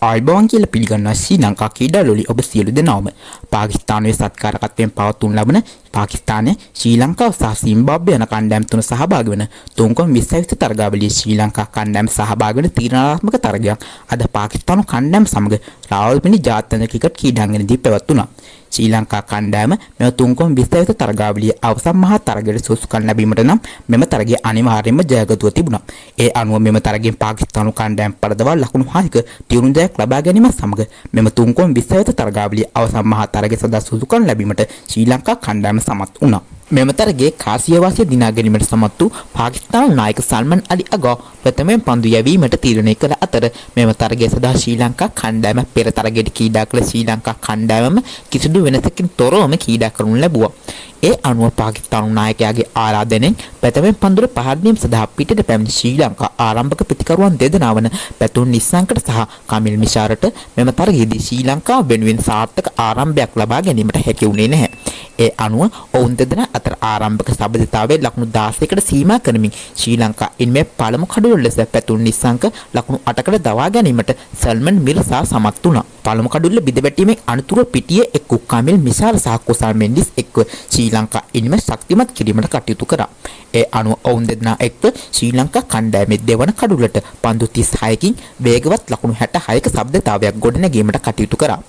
ආයිබෝවන් කියලා පිළිගන්නවා ශ්‍රී ලංකා ක්‍රීඩාලෝලි ඔබ සියලු දෙනාම. පාකිස්තානයේ සත්කාරකත්වයෙන් පවතුන් ලබන පාකිස්තානයේ ශ්‍රී ලංකාව සහ සිම්බාබ්වේ යන කණ්ඩායම් තුන සහභාගී වන 3.20 තරගාවලියේ ශ්‍රී ලංකා කණ්ඩායම සහභාගී වන තීරණාත්මක තරගයක් අද පාකිස්තාන කණ්ඩායම සමග රාවල්පිණි ජාත්‍යන්තර ක්‍රිකට් ක්‍රීඩාංගණයේදී පැවැත්වුණා. ශ්‍රී ලංකා කණ්ඩායම මෙම 3.20 තරගාවලියේ අවසන් මහා තරගයට සුසුකම් ලැබීමට නම් මෙම තරගය අනිවාර්යයෙන්ම ජයගතුව තිබුණා. ඒ අනුව මෙම තරගයෙන් පාකිස්තාන කණ්ඩායම පරදවා ලකුණු 6ක තියුණු ජයක් ලබා ගැනීම සමග මෙම 3.20 තරගාවලියේ අවසන් මහා තරගය සඳහා සුසුකම් ලැබීමට ශ්‍රී ලංකා කණ්ඩායම සමත් වුණා. මෙම තරගයේ කාසියවාසිය දිනා ගැනීමට සමත් වූ පාකිස්තාන නායක සල්මන් අලි අගා ප්‍රථමයෙන් පන්දු යැවීමට තීරණය කළ අතර මෙම තරගය සඳහා ශ්‍රී ලංකා කණ්ඩායම පෙර තරගයට ක්‍රීඩා කළ ශ්‍රී ලංකා කණ්ඩායමම කිසිදු වෙනසකින් තොරවම ක්‍රීඩා කරනු ලැබුවා. ඒ අනුව පාකිස්තාන නායකයාගේ ආරාධනෙන් ප්‍රථමයෙන් පන්දුර පහර දීම සඳහා පිටට පැමිණි ශ්‍රී ලංකා ආරම්භක ප්‍රතිකරුවන් දෙදෙනා වන පැතුම් නිස්සංකට සහ කමිල් මිෂාරට මෙම තරගයේදී ශ්‍රී ලංකාව වෙනුවෙන් සාර්ථක ආරම්භයක් ලබා ගැනීමට හැකි වුණේ නැහැ. ඒ අනුව ඔවුන් දෙදෙනා අතර ආරම්භක සබඳතාවයේ ලකුණු 16කට සීමා කරමින් ශ්‍රී ලංකා ඉන්මේ පළමු කඩුව ලෙස පැතුම් නිස්සංක ලකුණු 8කට දවා ගැනීමට සල්මන් මිර්සා සමත් වුණා. පළමු කඩුල්ල බිඳවැටීමෙන් අනතුරුව පිටියේ එක් වූ කමිල් මිෂාර සහ කුසල් මෙන්ඩිස් එක්ව ශ්‍රී ලංකා ඉන්ම ශක්තිමත් කිරීමට කටයුතු කරා. ඒ අනුව ඔවුන් දෙදෙනා එක්ව ශ්‍රී ලංකා කණ්ඩායමේ දෙවන කඩුල්ලට පන්දු 36කින් වේගවත් ලකුණු 66ක සබඳතාවයක් ගොඩනැගීමට කටයුතු කරා.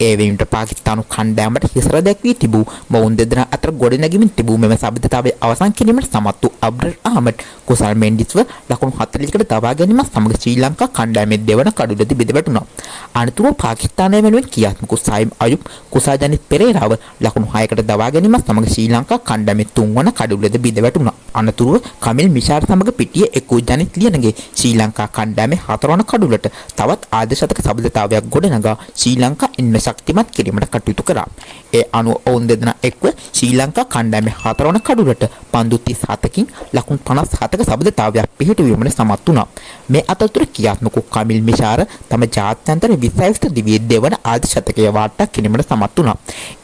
ඒ වෙනුවට පාකිස්තාන කණ්ඩායමට හිසර දැක්වී තිබූ ඔවුන් දෙදෙනා අතර ගොඩනැගීමෙන් තිබූ මෙම සබඳතාවයේ අවසන් කිරීමට සමත් වූ අබ්රල් අහමඩ් කුසල් මෙන්ඩිස්ව ලකුණු 40කට දවා ගැනීම සමග ශ්‍රී ලංකා කණ්ඩායමේ දෙවන කඩුල්ලදී බිඳවැටුණා. අනතුරුව පාකිස්තානය වෙනුවෙන් ක්‍රියාත්මක සයිම් අයුබ් කුසා ජනිත් පෙරේරාව ලකුණු 6කට දවා ගැනීම සමග ශ්‍රී ලංකා කණ්ඩායමේ තුන්වන කඩුල්ලද බිඳවැටුණා. අනතුරුව කමිල් මිෂාර් සමග පිටියේ එක් වූ ජනිත් ලියනගේ ශ්‍රී ලංකා කණ්ඩායමේ හතරවන කඩුල්ලට තවත් ආදශතක සබඳතාවයක් ගොඩනගා ශ්‍රී ලංකා ඉන්ම ශක්තිමත් කිරීමට කටයුතු කරා. ඒ අනුව ඔවුන් දෙදෙනා එක්ව ශ්‍රී ලංකා කණ්ඩායමේ හතරවන කඩුල්ලට පන්දු 37කින් ලකුණු 57ක සබඳතාවයක් පිහිටුවීමට සමත් වුණා. මේ අතරතුර ක්‍රියාත්මක කමිල් මිෂාර් තම ජාත්‍යන්තර විශ්වවිද්‍යාල දිවියේ දෙවන ආදශතකයේ වාට්ටා කිරීමට සමත් වුණා.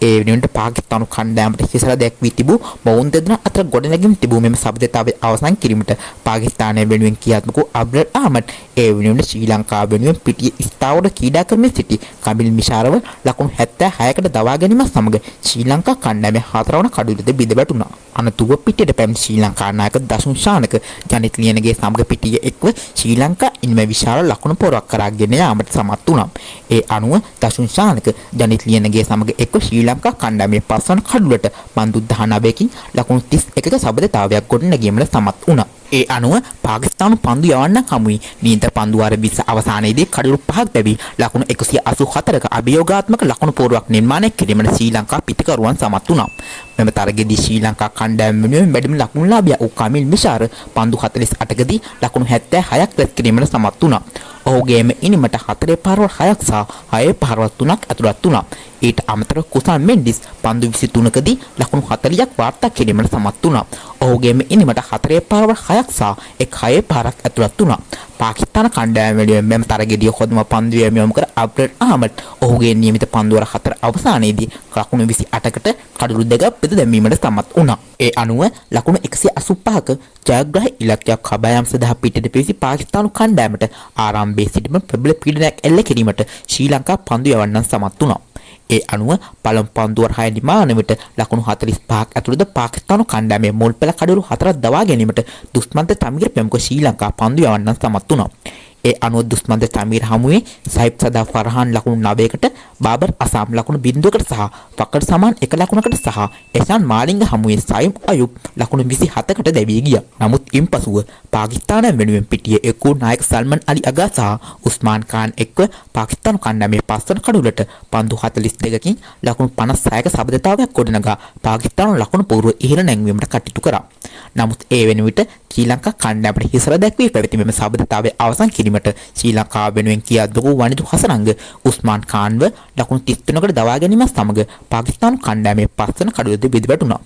ඒ වෙනුවට පාකිස්තාන කණ්ඩායමට හිසර දැක්වී තිබූ ඔවුන් දෙදෙනා අතර ගොඩනැගීම් තිබූ මෙම සබඳතාවයේ අවසන් කිරීමට පාකිස්තානය වෙනුවෙන් ක්‍රියාත්මක අබ්රල් අහමඩ් ඒ වෙනුවෙන් ශ්‍රී ලංකාව වෙනුවෙන් පිටියේ ස්ථාවර ක්‍රීඩා කරමින් සිටි කමිල් මිෂාරව ලකුණු 76කට දවා ගැනීම සමග ශ්‍රී ලංකා කණ්ඩායමේ හතරවන කඩුල්ලද බිඳවැටුණා. අනතුරුව පිටියට පැමිණි ශ්‍රී ලංකා නායක දසුන් ශානක ජනිත් ලියනගේ සමග පිටියේ එක්ව ශ්‍රී ලංකා ඉන්ම විශාල ලකුණු පොරක් කරගෙන යාමට සමත් වුණා. ඒ අනුව දසුන් ශානක ජනිත් ලියනගේ සමග එක්ව ශ්‍රී ලංකා කණ්ඩායමේ පස්වන කඩුල්ලට පන්දු 19කින් ලකුණු 31ක සබඳතාවයක් ගොඩනැගීමට සමත් වුණා. ඒ අනුව පාකිස්තාන පන්දු යවන්න හමුයි නීත පන්දු වාර 20 අවසානයේදී කඩලු 5ක් ලැබී ලකුණු 184ක අභියෝගාත්මක ලකුණු පෝරුවක් නිර්මාණය කිරීමට ශ්‍රී ලංකා පිටිකරුවන් සමත් වුණා. මෙම තරගයේදී ශ්‍රී ලංකා කණ්ඩායම වෙනුවෙන් වැඩිම ලකුණුලාභියා වූ කමිල් මිෂාර් පන්දු 48කදී ලකුණු 76ක් රැස් කිරීමට සමත් වුණා. ඔහුගේම ඉනිමට 4 පාරවල් 6ක් සහ 6 පාරවල් 3ක් ඇතුළත් වුණා. ඊට අමතරව කුසල් මෙන්ඩිස් පන්දු 23කදී ලකුණු 40ක් වාර්තා කිරීමට සමත් වුණා. ඔහුගේම ඉනිමට 4 පාරවල් 6ක් සහ 6 පාරක් ඇතුළත් වුණා. පාකිස්තාන කණ්ඩායම වෙනුවෙන් මෙම තරගයේදී හොඳම පන්දු යැවීම කර අබ්රල් අහමඩ් ඔහුගේ නියමිත පන්දු වර 4 අවසානයේදී ලකුණු 28කට කඩලු දෙකක් බෙද දැමීමට සමත් වුණා. ඒ අනුව ලකුණු 185ක ජයග්‍රහී ඉලක්කයක් හබායම් සඳහා පිටට පිවිසි පාකිස්තාන කණ්ඩායමට ආරම්භයේ සිටම ප්‍රබල පීඩනයක් එල්ල කිරීමට ශ්‍රී ලංකා පන්දු යවන්නන් සමත් වුණා. ඒ අනුව පළමු පන්දු වර 6 නිමාන විට ලකුණු 45ක් ඇතුළත පාකිස්තාන කණ්ඩායමේ මුල් පෙළ කඩලු 4ක් දවා ගැනීමට දුස්මන්ත තමීර් ප්‍රමුඛ ශ්‍රී ලංකා පන්දු යවන්නන් සමත් වුණා. ඒ අනුව දුස්මන්ත තමීර් හමුවේ සයිබ් සදා ෆර්හාන් ලකුණු 9කට බාබර් අසාම් ලකුණු 0කට සහ ෆකර් සමාන් 1 ලකුණකට සහ එසාන් මාලිංග හමුවේ සයිම් අයුබ් ලකුණු 27කට දැවී ගියා. නමුත් ඉන්පසුව පාකිස්තානය වෙනුවෙන් පිටියේ එක් වූ නායක සල්මන් අලි අගා සහ උස්මාන් ખાන් එක්ව පාකිස්තාන කණ්ඩායමේ පස්වන කඩුලට පන්දු 42කින් ලකුණු 56ක සබඳතාවයක් ගොඩනගා පාකිස්තාන ලකුණු පූර්ව ඉහළ නැංවීමට කටයුතු කරා. නමුත් ඒ වෙන විට ශ්‍රී ලංකා කණ්ඩායමට හිසර දැක්වී පැවති මෙම සබඳතාවයේ අවසන් කිරීමට ශ්‍රී ලංකාව වෙනුවෙන් ක්‍රියාත්මක වූ වනිදු හසරංග උස්මාන් ખાන්ව ලකුණු 33කට දවා ගැනීම සමග පාකිස්තාන කණ්ඩායමේ පස්වන කඩුවේද බිඳවැටුණා.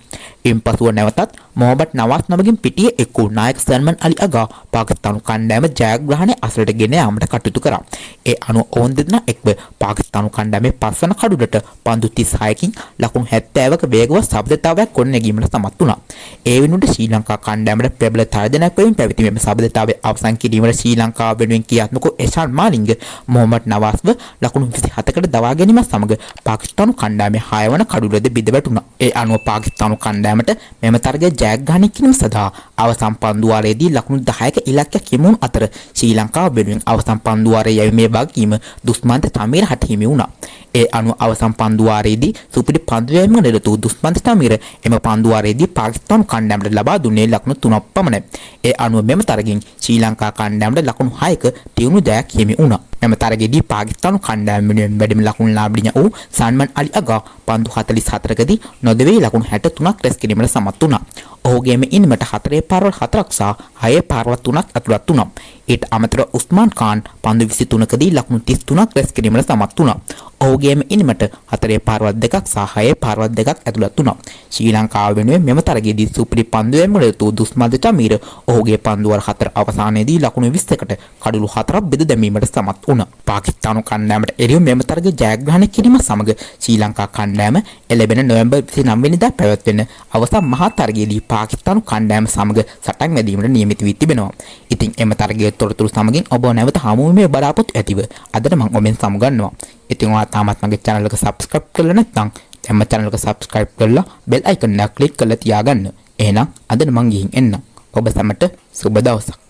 ඉන්පසුව නැවතත් මොහමඩ් නවාස් නමගින් පිටියේ එක් වූ නායක සල්මන් අලි අගා පාකිස්තාන කණ්ඩායම ජයග්‍රහණය අසලට ගෙන යාමට කටයුතු කරා. ඒ අනුව ඔවුන් දෙදෙනා එක්ව පාකිස්තාන කණ්ඩායමේ පස්වන කඩුවලට පන්දු 36කින් ලකුණු 70ක වේගවත් සබඳතාවයක් ගොඩනැගීමට සමත් වුණා. ඒ වෙනුවට ශ්‍රී ලංකා කණ්ඩායමට ප්‍රබල තර්ජනයක් වෙමින් පැවති මෙම සබඳතාවයේ අවසන් කිරීමට ශ්‍රී ලංකාව වෙනුවෙන් වෙනුවෙන් ක්‍රියාත්මක එෂාන් මාලිංග මොහමඩ් නවාස්ව ලකුණු 27කට දවා ගැනීම සමග පාකිස්තානු කණ්ඩායමේ 6 වන කඩුලද බිඳ වැටුණා. ඒ අනුව පාකිස්තානු කණ්ඩායමට මෙම තරගය ජයග්‍රහණය කිරීම සඳහා අවසන් පන්දු වාරයේදී ලකුණු 10ක ඉලක්කයක් හිමිවුණු අතර ශ්‍රී ලංකාව වෙනුවෙන් අවසන් පන්දු වාරයේ යැවීමේ වගකීම දුස්මන්ත තමීර හට හිමි වුණා. ඒ අනුව අවසන් පන්දු වාරයේදී සුපිරි පන්දු යැවීමක නිරත වූ දුස්මන්ත තමීර එම පන්දු වාරයේදී පාකිස්තානු කණ්ඩායමට ලබා දුන්නේ ලකුණු 3ක් පමණයි. ඒ අනුව මෙම තරගයෙන් ශ්‍රී ලංකා කණ්ඩායමට ලකුණු 6ක තියුණු ජයක් හිමි වුණා. මෙම තරගයේදී පාකිස්තානු කණ්ඩායම වෙනුවෙන් වැඩිම ලකුණු ලාභිනිය වූ සල්මන් අලි අගා පන්දු 44කදී නොදෙවී ලකුණු 63ක් රැස් කිරීමට සමත් වුණා. ඔහුගේම ඉනිමට 4 පාරවල් 4ක් සහ 6 පාරවල් 3ක් ඇතුළත් වුණා. ඊට අමතරව උස්මාන් ખાન පන්දු 23කදී ලකුණු 33ක් රැස් කිරීමට සමත් වුණා. ඔහුගේම ඉනිමට 4 පාරවල් 2ක් සහ 6 පාරවල් 2ක් ඇතුළත් වුණා. ශ්‍රී ලංකාව වෙනුවෙන් මෙම තරගයේදී සුපිරි පන්දු යැවීමකට යොදු දුස්මන්ත තමීර ඔහුගේ පන්දු වල 4 අවසානයේදී ලකුණු 20කට කඩලු 4ක් බෙද දැමීමට සමත් වුණා. පාකිස්තානු කණ්ඩායමට එරෙහිව මෙම තරගය ජයග්‍රහණය කිරීම සමග ශ්‍රී ලංකා කණ්ඩායම එළඹෙන නොවැම්බර් 29 වෙනිදා පැවැත්වෙන අවසන් මහා තරගයේදී පාකිස්තානු කණ්ඩායම සමග සටන් වැදීමට නියමිත වී තිබෙනවා. ඉතින් එම තරගයේ තොරතුරු සමගින් ඔබ නැවත හමු වීමේ බලාපොරොත්තු ඇතිව අදට මම ඔබෙන් සමුගන්නවා. ඉතින් ඔයා තාමත් මගේ channel එක subscribe කරලා නැත්නම් දැන්ම channel එක subscribe කරලා bell icon එක click කරලා තියාගන්න. එහෙනම් අදට මම ගිහින් එන්නම්. ඔබ සැමට සුබ දවසක්.